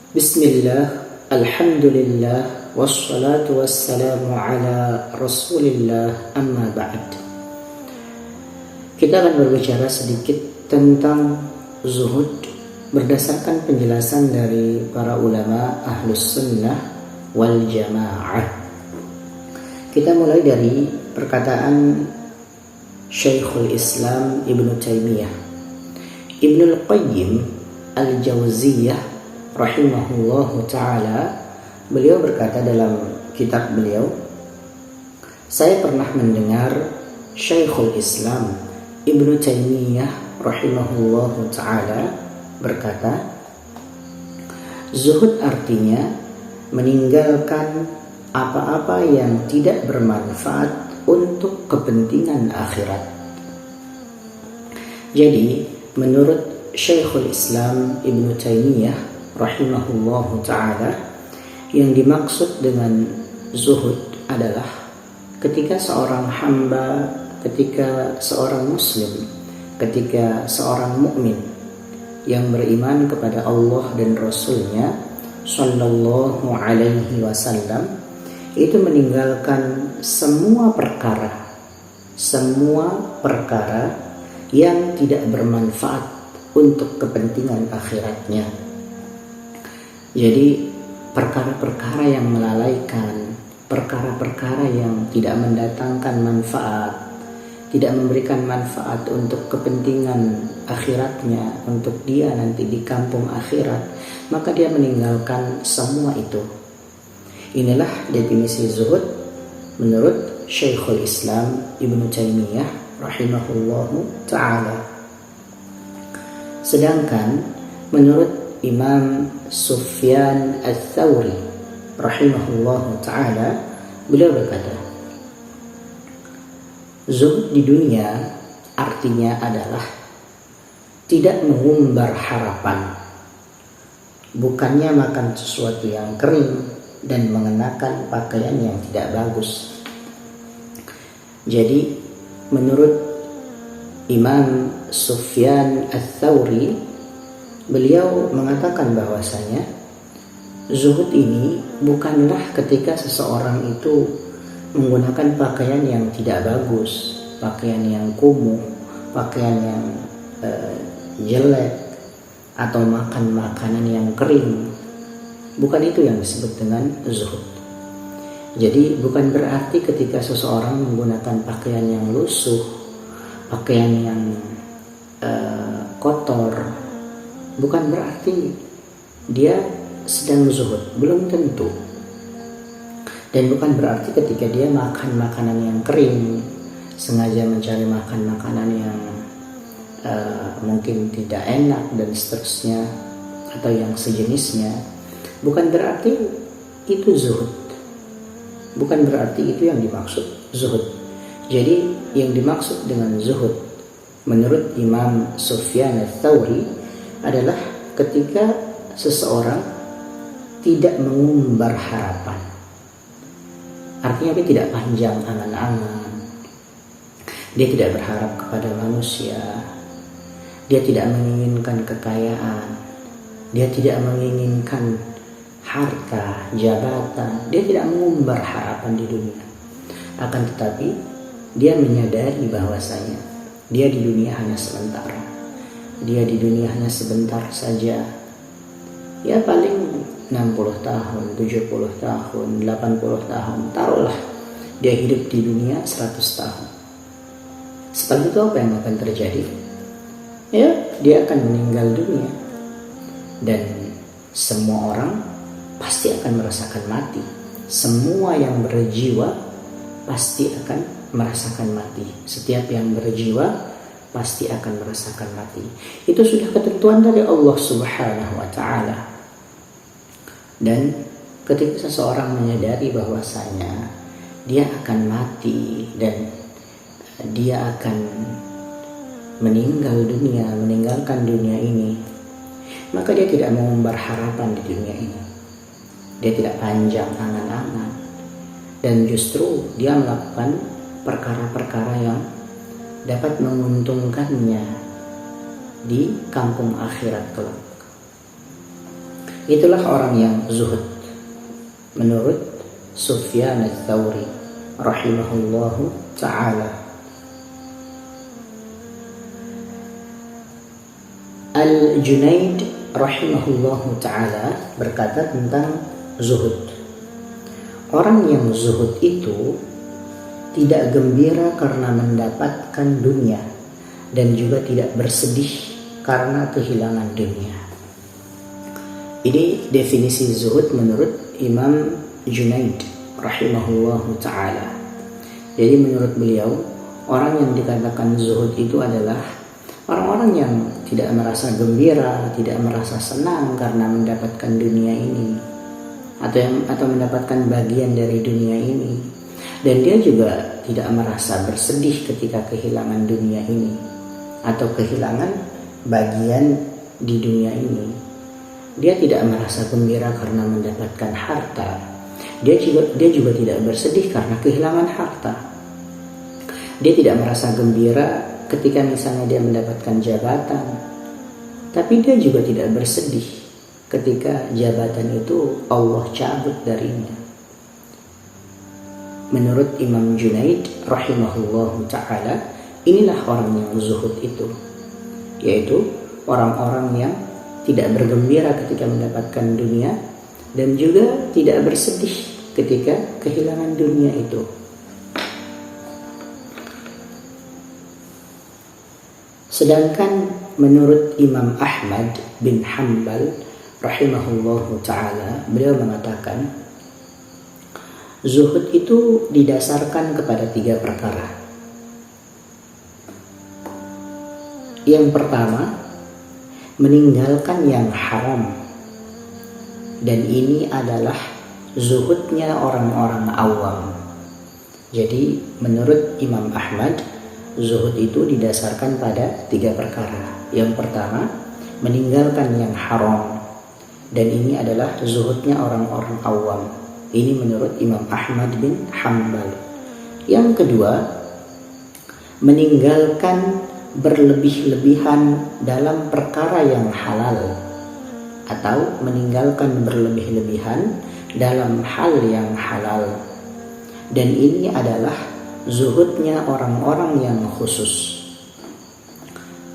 Bismillah, alhamdulillah, wassalatu wassalamu ala rasulillah, amma ba'd. Kita akan berbicara sedikit tentang zuhud berdasarkan penjelasan dari para ulama ahlus sunnah wal jamaah. Kita mulai dari perkataan Syekhul Islam Ibnu Taimiyah. Ibnul Qayyim Al-Jauziyah rahimahullahu ta'ala, beliau berkata dalam kitab beliau, saya pernah mendengar Syekhul Islam Ibnu Taimiyah rahimahullahu ta'ala berkata, zuhud artinya meninggalkan apa-apa yang tidak bermanfaat untuk kepentingan akhirat. Jadi menurut Syekhul Islam Ibnu Taimiyah rahimahullahu ta'ala, yang dimaksud dengan zuhud adalah ketika seorang hamba, ketika seorang muslim, ketika seorang mukmin yang beriman kepada Allah dan Rasulnya sallallahu alaihi wasallam itu meninggalkan semua perkara yang tidak bermanfaat untuk kepentingan akhiratnya. Jadi perkara-perkara yang melalaikan, perkara-perkara yang tidak mendatangkan manfaat, tidak memberikan manfaat untuk kepentingan akhiratnya, untuk dia nanti di kampung akhirat, maka dia meninggalkan semua itu. Inilah definisi zuhud menurut Syekhul Islam Ibnu Taimiyah rahimahullahu ta'ala. Sedangkan menurut Imam Sufyan Ats-Tsauri rahimahullahu ta'ala, beliau berkata, zuhud di dunia artinya adalah tidak mengumbar harapan, bukannya makan sesuatu yang kering dan mengenakan pakaian yang tidak bagus. Jadi menurut Imam Sufyan Ats-Tsauri, beliau mengatakan bahwasanya zuhud ini bukanlah ketika seseorang itu menggunakan pakaian yang tidak bagus, pakaian yang kumuh, pakaian yang jelek, atau makan makanan yang kering. Bukan itu yang disebut dengan zuhud. Jadi bukan berarti ketika seseorang menggunakan pakaian yang lusuh, pakaian yang kotor, bukan berarti dia sedang zuhud, belum tentu. Dan bukan berarti ketika dia makan makanan yang kering, sengaja mencari makan makanan yang mungkin tidak enak dan seterusnya, atau yang sejenisnya, bukan berarti itu zuhud. Bukan berarti itu yang dimaksud zuhud. Jadi yang dimaksud dengan zuhud menurut Imam Sufyan Ats-Tsauri adalah ketika seseorang tidak mengumbar harapan. Artinya dia tidak panjang angan-angan, dia tidak berharap kepada manusia, dia tidak menginginkan kekayaan, dia tidak menginginkan harta, jabatan, dia tidak mengumbar harapan di dunia. Akan tetapi dia menyadari bahwasanya dia di dunia hanya sementara. Dia di dunia hanya sebentar saja. Ya paling 60 tahun, 70 tahun, 80 tahun. Taruhlah dia hidup di dunia 100 tahun. Setelah itu apa yang akan terjadi? Ya, dia akan meninggal dunia. Dan semua orang pasti akan merasakan mati. Semua yang berjiwa pasti akan merasakan mati. Setiap yang berjiwa pasti akan merasakan mati. Itu sudah ketentuan dari Allah Subhanahu wa ta'ala. Dan ketika seseorang menyadari bahwasanya dia akan mati dan dia akan meninggal dunia, meninggalkan dunia ini, maka dia tidak mengumbar harapan di dunia ini. Dia tidak panjang angan-angan, dan justru dia melakukan perkara-perkara yang dapat menguntungkannya di kampung akhirat kelak. Itulah orang yang zuhud menurut Sufyan ats-Tsauri rahimahullahu ta'ala. Al-Junaid rahimahullahu ta'ala berkata tentang zuhud. Orang yang zuhud itu tidak gembira karena mendapatkan dunia dan juga tidak bersedih karena kehilangan dunia. Ini definisi zuhud menurut Imam Junaid rahimahullahu ta'ala. Jadi menurut beliau, orang yang dikatakan zuhud itu adalah orang-orang yang tidak merasa gembira, tidak merasa senang karena mendapatkan dunia ini, atau mendapatkan bagian dari dunia ini, dan dia juga tidak merasa bersedih ketika kehilangan dunia ini atau kehilangan bagian di dunia ini. Dia tidak merasa gembira karena mendapatkan harta. Dia juga tidak bersedih karena kehilangan harta. Dia tidak merasa gembira ketika misalnya dia mendapatkan jabatan, tapi dia juga tidak bersedih ketika jabatan itu Allah cabut darinya. Menurut Imam Junaid rahimahullahu ta'ala, inilah orang yang zuhud itu, yaitu orang-orang yang tidak bergembira ketika mendapatkan dunia dan juga tidak bersedih ketika kehilangan dunia itu. Sedangkan menurut Imam Ahmad bin Hanbal rahimahullahu ta'ala, beliau mengatakan zuhud itu didasarkan kepada 3 perkara. Yang pertama, meninggalkan yang haram, dan ini adalah zuhudnya orang-orang awam. Jadi menurut Imam Ahmad, zuhud itu didasarkan pada 3 perkara. Yang pertama, meninggalkan yang haram, dan ini adalah zuhudnya orang-orang awam. Ini menurut Imam Ahmad bin Hanbal. Yang kedua, meninggalkan berlebih-lebihan dalam perkara yang halal, atau meninggalkan berlebih-lebihan dalam hal yang halal, dan ini adalah zuhudnya orang-orang yang khusus.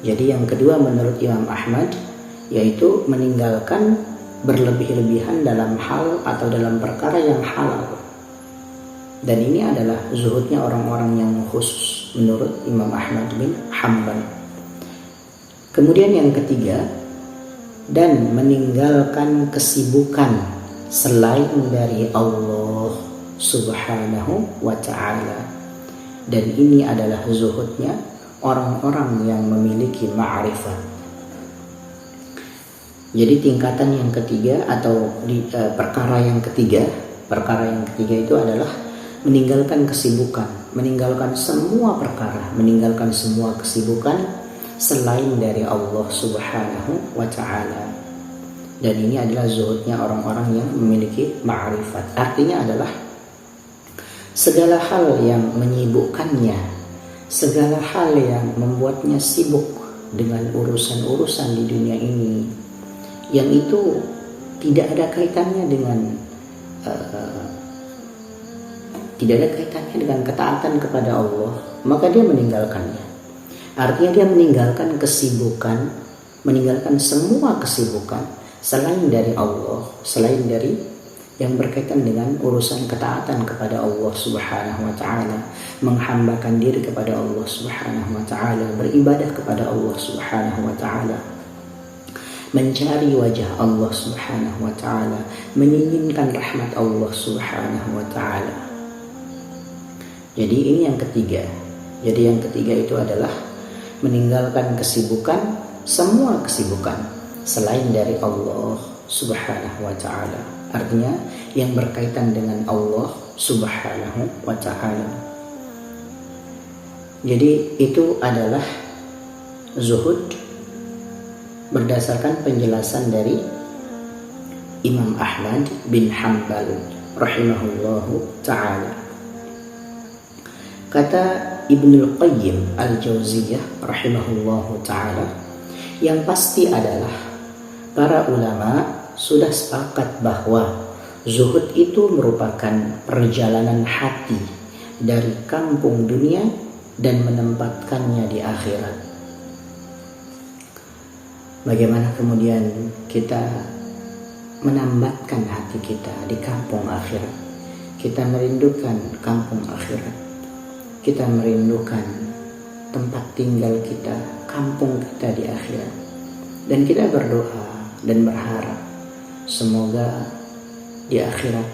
Jadi yang kedua menurut Imam Ahmad, yaitu meninggalkan berlebih-lebihan dalam hal atau dalam perkara yang halal, dan ini adalah zuhudnya orang-orang yang khusus menurut Imam Ahmad bin Hanbal. Kemudian yang ketiga, dan meninggalkan kesibukan selain dari Allah subhanahu wa ta'ala, dan ini adalah zuhudnya orang-orang yang memiliki ma'rifat. Jadi tingkatan yang ketiga atau perkara yang ketiga itu adalah meninggalkan kesibukan, meninggalkan semua perkara, meninggalkan semua kesibukan selain dari Allah subhanahu wa ta'ala. Dan ini adalah zuhudnya orang-orang yang memiliki ma'rifat. Artinya adalah segala hal yang menyibukkannya, segala hal yang membuatnya sibuk dengan urusan-urusan di dunia ini, yang itu tidak ada kaitannya dengan ketaatan kepada Allah, maka dia meninggalkannya. Artinya dia meninggalkan kesibukan, meninggalkan semua kesibukan selain dari Allah, selain dari yang berkaitan dengan urusan ketaatan kepada Allah subhanahu wa ta'ala, menghambakan diri kepada Allah subhanahu wa ta'ala, beribadah kepada Allah subhanahu wa ta'ala, mencari wajah Allah subhanahu wa ta'ala, menginginkan rahmat Allah subhanahu wa ta'ala. Jadi ini yang ketiga. Jadi yang ketiga itu adalah meninggalkan kesibukan, semua kesibukan selain dari Allah subhanahu wa ta'ala. Artinya yang berkaitan dengan Allah subhanahu wa ta'ala. Jadi itu adalah zuhud berdasarkan penjelasan dari Imam Ahmad bin Hanbal rahimahullahu ta'ala. Kata Ibnul Qayyim Al-Jauziyah rahimahullahu ta'ala, yang pasti adalah para ulama sudah sepakat bahwa zuhud itu merupakan perjalanan hati dari kampung dunia dan menempatkannya di akhirat. Bagaimana kemudian kita menambatkan hati kita di kampung akhirat? Kita merindukan kampung akhirat. Kita merindukan tempat tinggal kita, kampung kita di akhirat. Dan kita berdoa dan berharap semoga di akhirat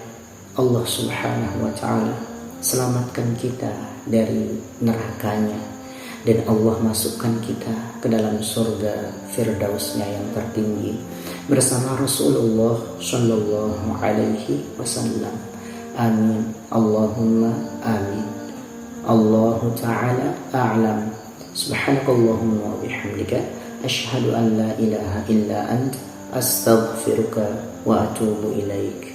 Allah Subhanahu wa ta'ala selamatkan kita dari nerakanya dan Allah masukkan kita ke dalam surga Firdausnya yang tertinggi bersama Rasulullah Shallallahu Alaihi Wasallam. Amin. Allahumma amin. Allahu ta'ala a'lam. Subhanakallahumma wa bihamdika asyhadu an la ilaha illa ant astaghfiruka wa atubu ilaik.